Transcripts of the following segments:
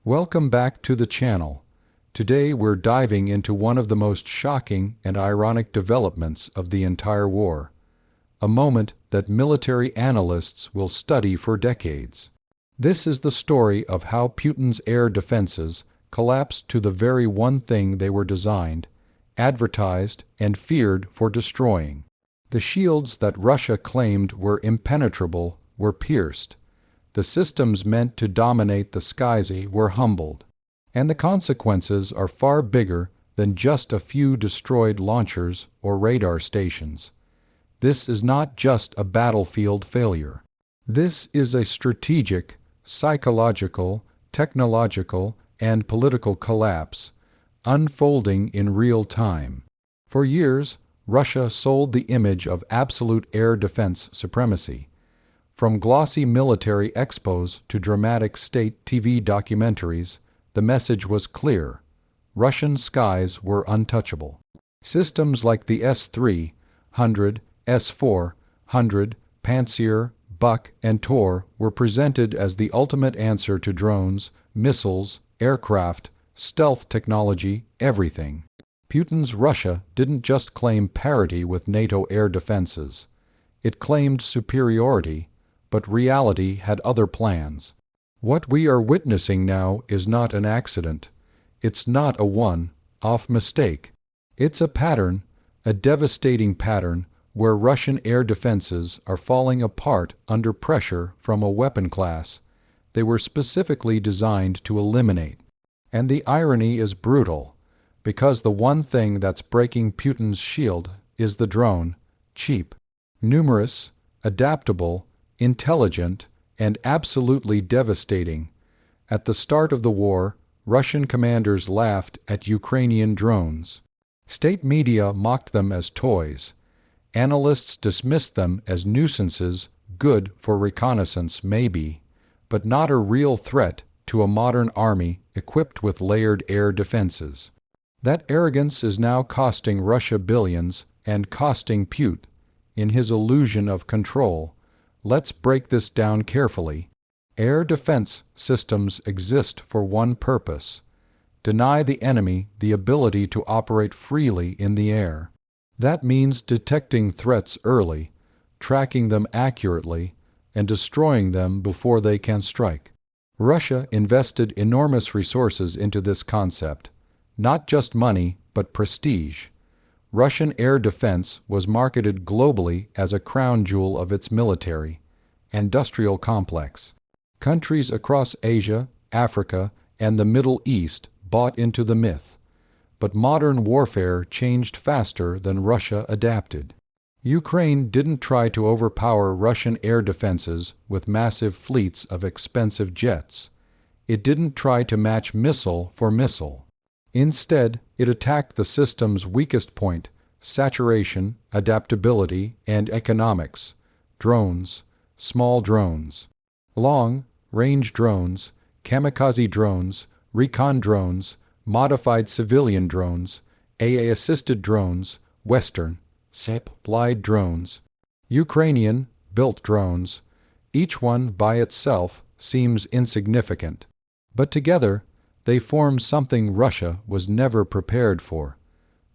Welcome back to the channel. Today we're diving into one of the most shocking and ironic developments of the entire war, a moment that military analysts will study for decades. This is the story of how Putin's air defenses collapsed to the very one thing they were designed, advertised, and feared for destroying. The shields that Russia claimed were impenetrable were pierced. The systems meant to dominate the skies were humbled. And the consequences are far bigger than just a few destroyed launchers or radar stations. This is not just a battlefield failure. This is a strategic, psychological, technological, and political collapse, unfolding in real time. For years, Russia sold the image of absolute air defense supremacy. From glossy military expos to dramatic state TV documentaries, the message was clear. Russian skies were untouchable. Systems like the S-300, S-400, Pantsir, Buk, and Tor were presented as the ultimate answer to drones, missiles, aircraft, stealth technology, everything. Putin's Russia didn't just claim parity with NATO air defenses. It claimed superiority, but reality had other plans. What we are witnessing now is not an accident. It's not a one-off mistake. It's a pattern, a devastating pattern, where Russian air defenses are falling apart under pressure from a weapon class they were specifically designed to eliminate. And the irony is brutal, because the one thing that's breaking Putin's shield is the drone, cheap, numerous, adaptable, intelligent, and absolutely devastating. At the start of the war, Russian commanders laughed at Ukrainian drones. State media mocked them as toys. Analysts dismissed them as nuisances, good for reconnaissance maybe, but not a real threat to a modern army equipped with layered air defenses. That arrogance is now costing Russia billions and costing Putin, in his illusion of control. Let's break this down carefully. Air defense systems exist for one purpose: deny the enemy the ability to operate freely in the air. That means detecting threats early, tracking them accurately, and destroying them before they can strike. Russia invested enormous resources into this concept, not just money, but prestige. Russian air defense was marketed globally as a crown jewel of its military, industrial complex. Countries across Asia, Africa, and the Middle East bought into the myth. But modern warfare changed faster than Russia adapted. Ukraine didn't try to overpower Russian air defenses with massive fleets of expensive jets. It didn't try to match missile for missile. Instead, it attacked the system's weakest point: saturation, adaptability, and economics. Drones, small drones, long-range drones, kamikaze drones, recon drones, modified civilian drones, AA-assisted drones, Western, supplied drones, Ukrainian-built drones. Each one by itself seems insignificant, but together they form something Russia was never prepared for: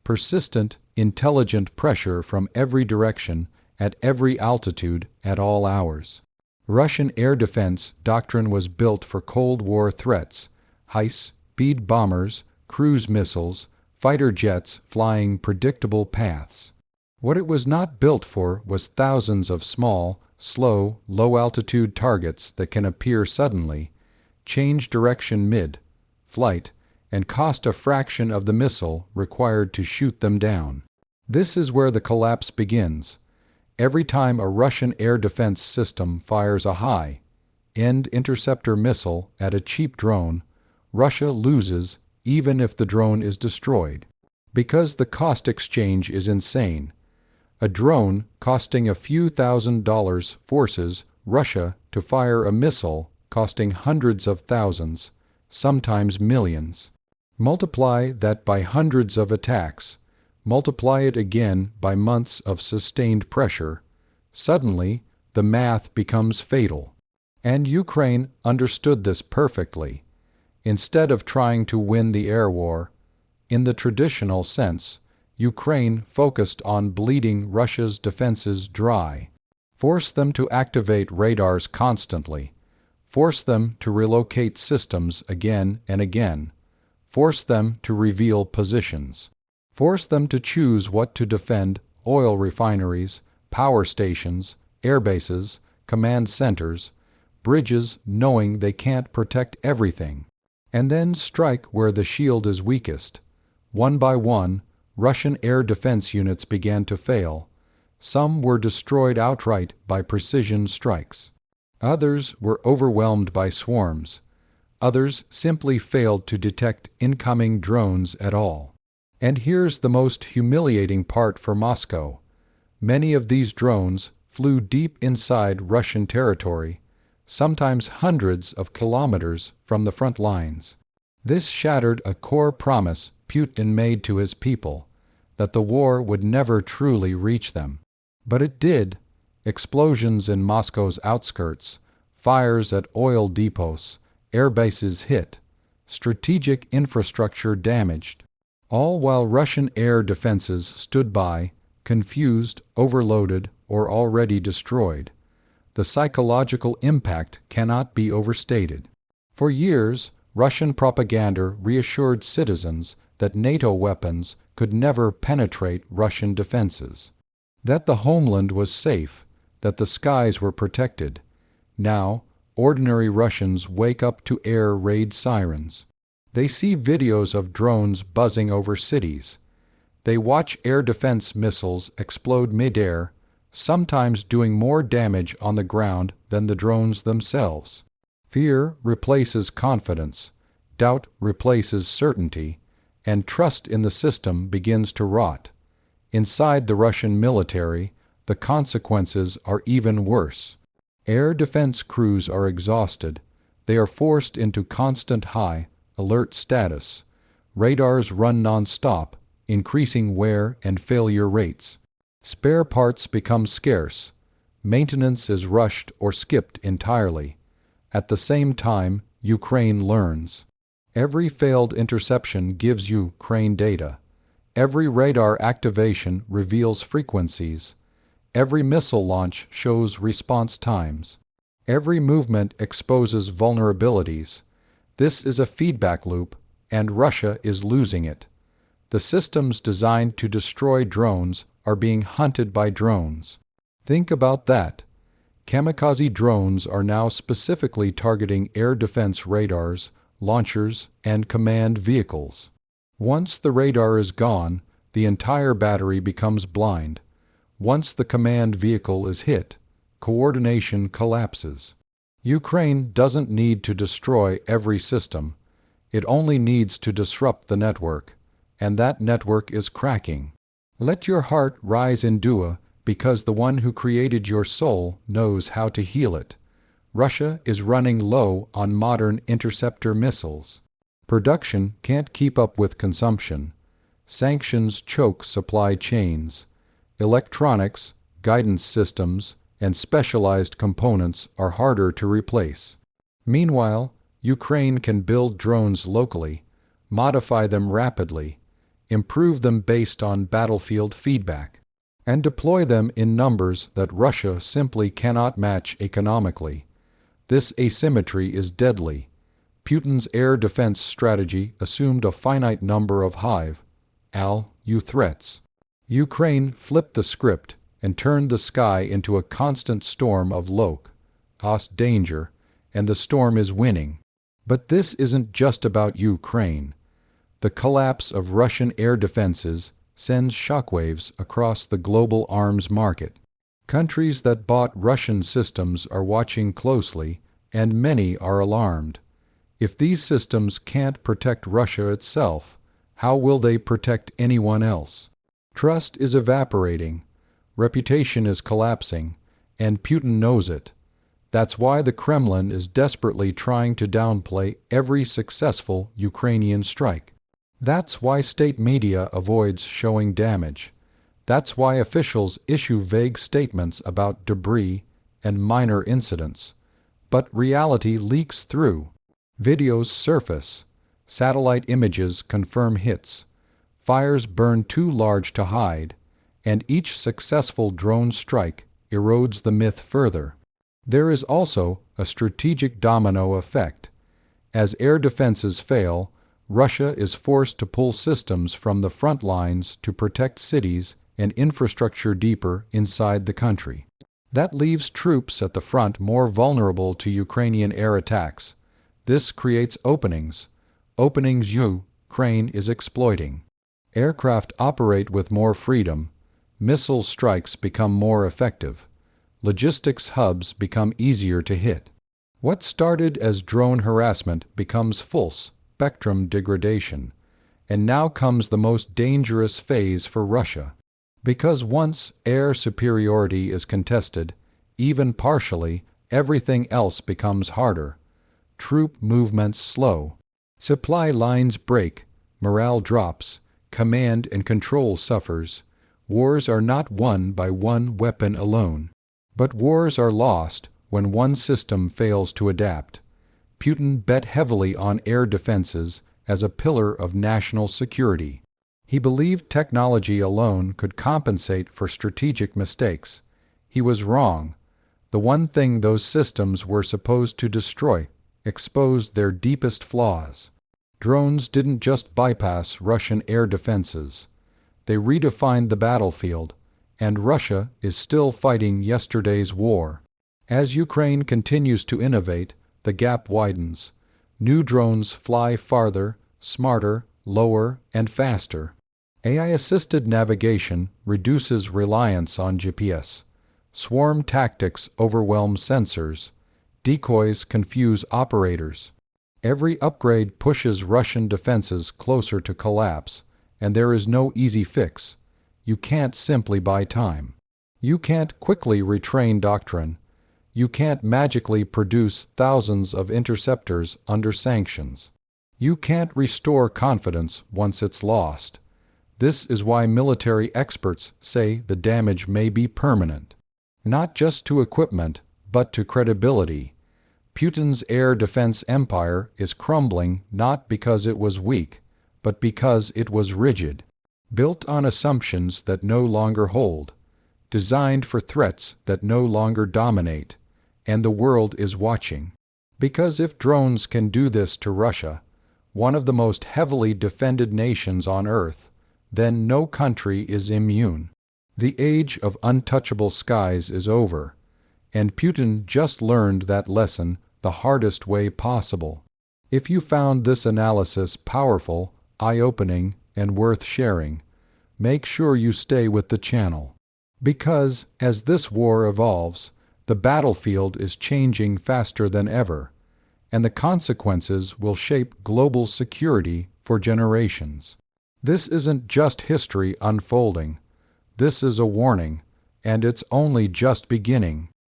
persistent, intelligent pressure from every direction, at every altitude, at all hours. Russian air defense doctrine was built for Cold War threats: high-speed bombers, cruise missiles, fighter jets flying predictable paths. What it was not built for was thousands of small, slow, low-altitude targets that can appear suddenly, change direction mid-flight, and cost a fraction of the missile required to shoot them down. This is where the collapse begins. Every time a Russian air defense system fires a high-end interceptor missile at a cheap drone, Russia loses even if the drone is destroyed. Because the cost exchange is insane. A drone costing a few $1,000s forces Russia to fire a missile costing hundreds of thousands, sometimes millions. Multiply that by hundreds of attacks. Multiply it again by months of sustained pressure. Suddenly, the math becomes fatal. And Ukraine understood this perfectly. Instead of trying to win the air war, in the traditional sense, Ukraine focused on bleeding Russia's defenses dry. Force them to activate radars constantly. Force them to relocate systems again and again. Force them to reveal positions. Force them to choose what to defend: oil refineries, power stations, airbases, command centers, bridges, knowing they can't protect everything. And then strike where the shield is weakest. One by one, Russian air defense units began to fail. Some were destroyed outright by precision strikes. Others were overwhelmed by swarms. Others simply failed to detect incoming drones at all. And here's the most humiliating part for Moscow. Many of these drones flew deep inside Russian territory, sometimes hundreds of kilometers from the front lines. This shattered a core promise Putin made to his people, that the war would never truly reach them. But it did. Explosions in Moscow's outskirts, fires at oil depots, air bases hit, strategic infrastructure damaged, all while Russian air defenses stood by, confused, overloaded, or already destroyed. The psychological impact cannot be overstated. For years, Russian propaganda reassured citizens that NATO weapons could never penetrate Russian defenses, that the homeland was safe, that the skies were protected. Now, ordinary Russians wake up to air raid sirens. They see videos of drones buzzing over cities. They watch air defense missiles explode mid-air, sometimes doing more damage on the ground than the drones themselves. Fear replaces confidence, doubt replaces certainty, and trust in the system begins to rot. Inside the Russian military, the consequences are even worse. Air defense crews are exhausted. They are forced into constant high alert status. Radars run non-stop, increasing wear and failure rates. Spare parts become scarce. Maintenance is rushed or skipped entirely. At the same time, Ukraine learns. Every failed interception gives Ukraine data. Every radar activation reveals frequencies. Every missile launch shows response times. Every movement exposes vulnerabilities. This is a feedback loop, and Russia is losing it. The systems designed to destroy drones are being hunted by drones. Think about that. Kamikaze drones are now specifically targeting air defense radars, launchers, and command vehicles. Once the radar is gone, the entire battery becomes blind. Once the command vehicle is hit, coordination collapses. Ukraine doesn't need to destroy every system. It only needs to disrupt the network, and that network is cracking. Let your heart rise in dua, because the one who created your soul knows how to heal it. Russia is running low on modern interceptor missiles. Production can't keep up with consumption. Sanctions choke supply chains. Electronics, guidance systems, and specialized components are harder to replace. Meanwhile, Ukraine can build drones locally, modify them rapidly, improve them based on battlefield feedback, and deploy them in numbers that Russia simply cannot match economically. This asymmetry is deadly. Putin's air defense strategy assumed a finite number of Hive-Al-U threats. Ukraine flipped the script and turned the sky into a constant storm of low-cost danger, and the storm is winning. But this isn't just about Ukraine. The collapse of Russian air defenses sends shockwaves across the global arms market. Countries that bought Russian systems are watching closely, and many are alarmed. If these systems can't protect Russia itself, how will they protect anyone else? Trust is evaporating, reputation is collapsing, and Putin knows it. That's why the Kremlin is desperately trying to downplay every successful Ukrainian strike. That's why state media avoids showing damage. That's why officials issue vague statements about debris and minor incidents. But reality leaks through. Videos surface. Satellite images confirm hits. Fires burn too large to hide, and each successful drone strike erodes the myth further. There is also a strategic domino effect. As air defenses fail, Russia is forced to pull systems from the front lines to protect cities and infrastructure deeper inside the country. That leaves troops at the front more vulnerable to Ukrainian air attacks. This creates openings Ukraine is exploiting. Aircraft operate with more freedom. Missile strikes become more effective. Logistics hubs become easier to hit. What started as drone harassment becomes full-spectrum degradation. And now comes the most dangerous phase for Russia. Because once air superiority is contested, even partially, everything else becomes harder. Troop movements slow. Supply lines break. Morale drops. Command and control suffers. Wars are not won by one weapon alone. But wars are lost when one system fails to adapt. Putin bet heavily on air defenses as a pillar of national security. He believed technology alone could compensate for strategic mistakes. He was wrong. The one thing those systems were supposed to destroy exposed their deepest flaws. Drones didn't just bypass Russian air defenses. They redefined the battlefield, and Russia is still fighting yesterday's war. As Ukraine continues to innovate, the gap widens. New drones fly farther, smarter, lower, and faster. AI-assisted navigation reduces reliance on GPS. Swarm tactics overwhelm sensors. Decoys confuse operators. Every upgrade pushes Russian defenses closer to collapse, and there is no easy fix. You can't simply buy time. You can't quickly retrain doctrine. You can't magically produce thousands of interceptors under sanctions. You can't restore confidence once it's lost. This is why military experts say the damage may be permanent. Not just to equipment, but to credibility. Putin's air defense empire is crumbling not because it was weak, but because it was rigid, built on assumptions that no longer hold, designed for threats that no longer dominate, and the world is watching. Because if drones can do this to Russia, one of the most heavily defended nations on Earth, then no country is immune. The age of untouchable skies is over, and Putin just learned that lesson the hardest way possible. If you found this analysis powerful, eye-opening, and worth sharing, make sure you stay with the channel. Because, as this war evolves, the battlefield is changing faster than ever, and the consequences will shape global security for generations. This isn't just history unfolding. This is a warning, and it's only just beginning.